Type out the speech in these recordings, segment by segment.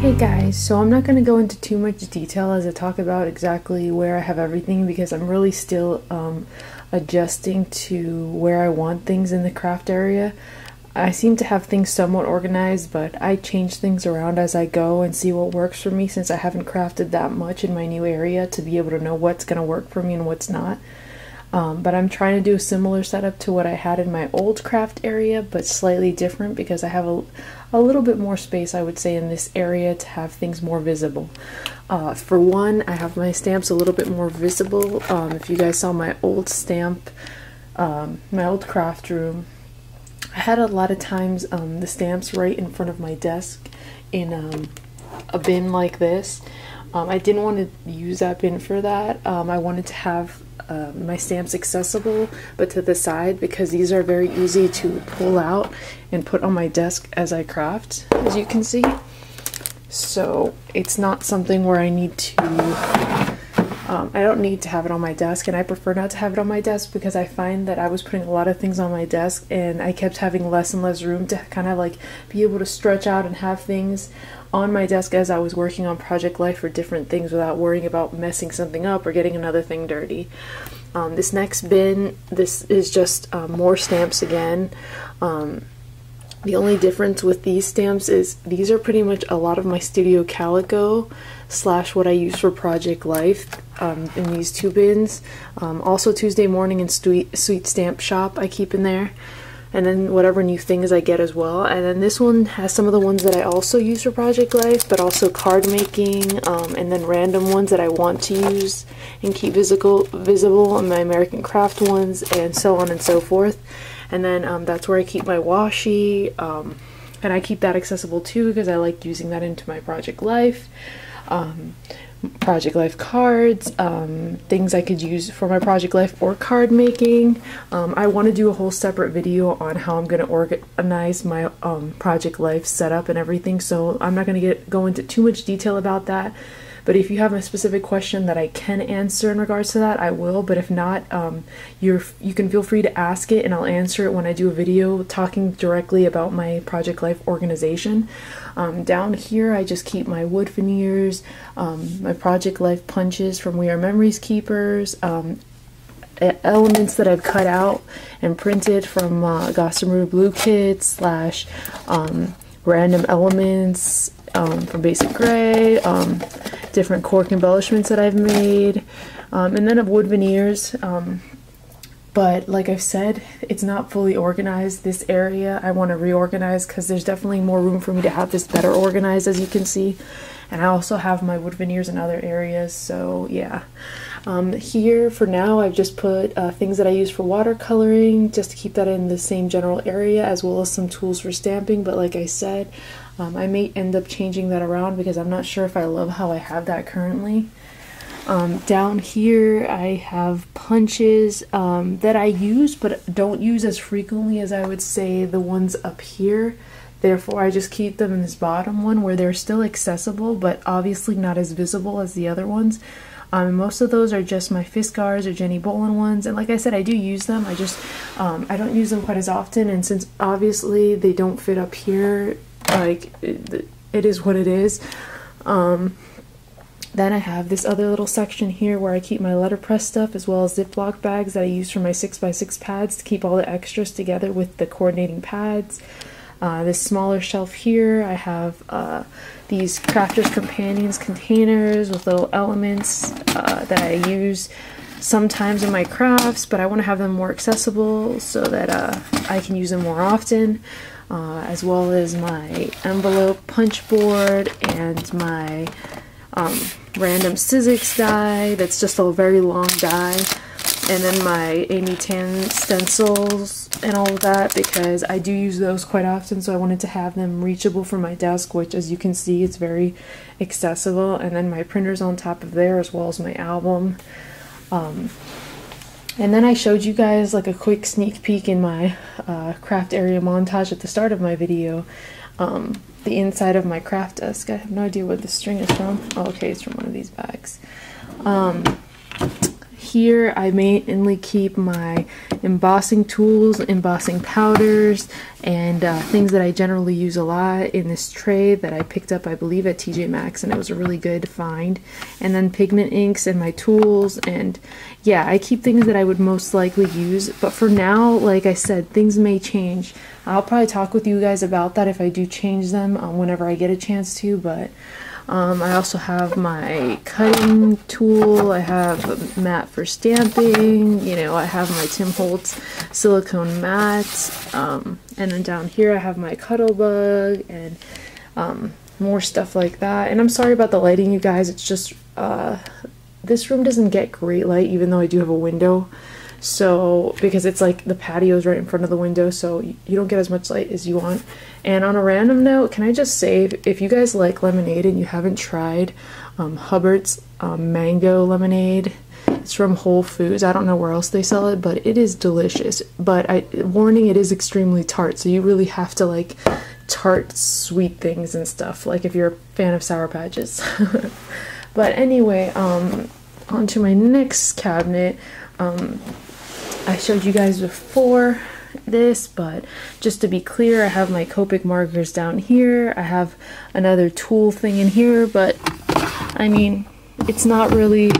Hey guys, so I'm not going to go into too much detail as I talk about exactly where I have everything because I'm really still adjusting to where I want things in the craft area. I seem to have things somewhat organized, but I change things around as I go and see what works for me since I haven't crafted that much in my new area to be able to know what's going to work for me and what's not. But I'm trying to do a similar setup to what I had in my old craft area, but slightly different because I have a little bit more space, I would say, in this area to have things more visible. For one, I have my stamps a little bit more visible. If you guys saw my old stamp, my old craft room, I had a lot of times the stamps right in front of my desk in a bin like this. I didn't want to use that bin for that. I wanted to have my stamps accessible but to the side because these are very easy to pull out and put on my desk as I craft, as you can see. So it's not something where I need to I don't need to have it on my desk, and I prefer not to have it on my desk because I find that I was putting a lot of things on my desk and I kept having less and less room to kind of like be able to stretch out and have things on my desk as I was working on Project Life for different things without worrying about messing something up or getting another thing dirty. This next bin, this is just more stamps again. The only difference with these stamps is these are pretty much a lot of my Studio Calico slash what I use for Project Life in these two bins. Also Tuesday Morning and Sweet Stamp Shop I keep in there. And then whatever new things I get as well. And then this one has some of the ones that I also use for Project Life, but also card making, and then random ones that I want to use and keep visible, and my American Craft ones, and so on and so forth. And then that's where I keep my washi, and I keep that accessible too because I like using that into my Project Life. Project Life cards, things I could use for my Project Life or card making. I want to do a whole separate video on how I'm going to organize my Project Life setup and everything, so I'm not going to go into too much detail about that. But if you have a specific question that I can answer in regards to that, I will. But if not, you can feel free to ask it and I'll answer it when I do a video talking directly about my Project Life organization. Down here I just keep my wood veneers, my Project Life punches from We Are Memories Keepers, elements that I've cut out and printed from Gossamer Blue Kit slash random elements from Basic Gray, different cork embellishments that I've made, and then wood veneers. But like I've said, it's not fully organized, this area. I want to reorganize because there's definitely more room for me to have this better organized, as you can see. And I also have my wood veneers in other areas, so yeah. Here for now I've just put things that I use for watercoloring just to keep that in the same general area, as well as some tools for stamping. But like I said, I may end up changing that around because I'm not sure if I love how I have that currently. Down here I have punches that I use but don't use as frequently as I would say the ones up here. Therefore I just keep them in this bottom one where they're still accessible but obviously not as visible as the other ones. Most of those are just my Fiskars or Jenny Bolin ones, and like I said, I do use them. I just I don't use them quite as often, and since obviously they don't fit up here, like it is what it is. Then I have this other little section here where I keep my letterpress stuff, as well as Ziploc bags that I use for my 6x6 pads to keep all the extras together with the coordinating pads. This smaller shelf here, I have these Crafters Companions containers with little elements that I use sometimes in my crafts, but I want to have them more accessible so that I can use them more often, as well as my envelope punch board and my random Sizzix die that's just a very long die, and then my Amy Tan stencils and all of that because I do use those quite often, so I wanted to have them reachable from my desk, which as you can see it's very accessible. And then my printers on top of there, as well as my album. And then I showed you guys like a quick sneak peek in my craft area montage at the start of my video. The inside of my craft desk. I have no idea where the string is from. Oh, okay, it's from one of these bags. Here I mainly keep my embossing tools, embossing powders, and things that I generally use a lot in this tray that I picked up, I believe, at TJ Maxx, and it was a really good find. And then pigment inks and my tools, and yeah, I keep things that I would most likely use. But for now, like I said, things may change. I'll probably talk with you guys about that if I do change them whenever I get a chance to, but I also have my cutting tool, I have a mat for stamping, you know, I have my Tim Holtz silicone mats, and then down here I have my Cuttlebug and more stuff like that. And I'm sorry about the lighting, you guys, it's just, this room doesn't get great light even though I do have a window. So, because it's like the patio is right in front of the window, so you don't get as much light as you want. And on a random note, can I just say, if you guys like lemonade and you haven't tried Hubbard's mango lemonade, it's from Whole Foods. I don't know where else they sell it, but it is delicious. But warning, it is extremely tart, so you really have to like tart sweet things and stuff, like if you're a fan of Sour Patches. But anyway, on to my next cabinet. I showed you guys before this, but just to be clear, I have my Copic markers down here. I have another tool thing in here, but I mean, it's not really,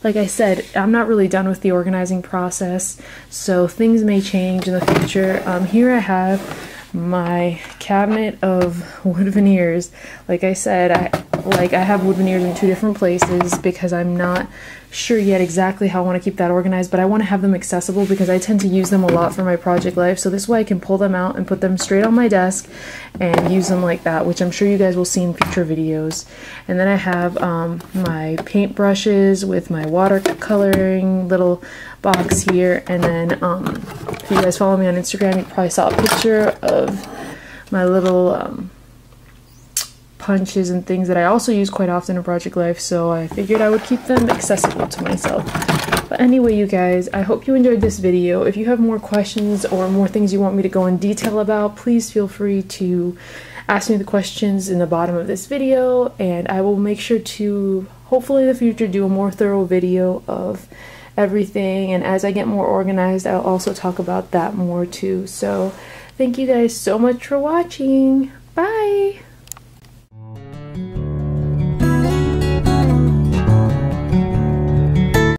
like I said, I'm not really done with the organizing process, so things may change in the future. Here I have my cabinet of wood veneers. Like I said, I have wood veneers in 2 different places because I'm not sure yet exactly how I want to keep that organized, but I want to have them accessible because I tend to use them a lot for my project life, so this way I can pull them out and put them straight on my desk and use them like that, which I'm sure you guys will see in future videos. And then I have my paint brushes with my watercoloring little box here, and then if you guys follow me on Instagram, you probably saw a picture of my little punches and things that I also use quite often in project life, so I figured I would keep them accessible to myself. But anyway, you guys, I hope you enjoyed this video. If you have more questions or more things you want me to go in detail about, please feel free to ask me the questions in the bottom of this video, and I will make sure to, hopefully in the future, do a more thorough video of everything. And as I get more organized, I'll also talk about that more too. So thank you guys so much for watching.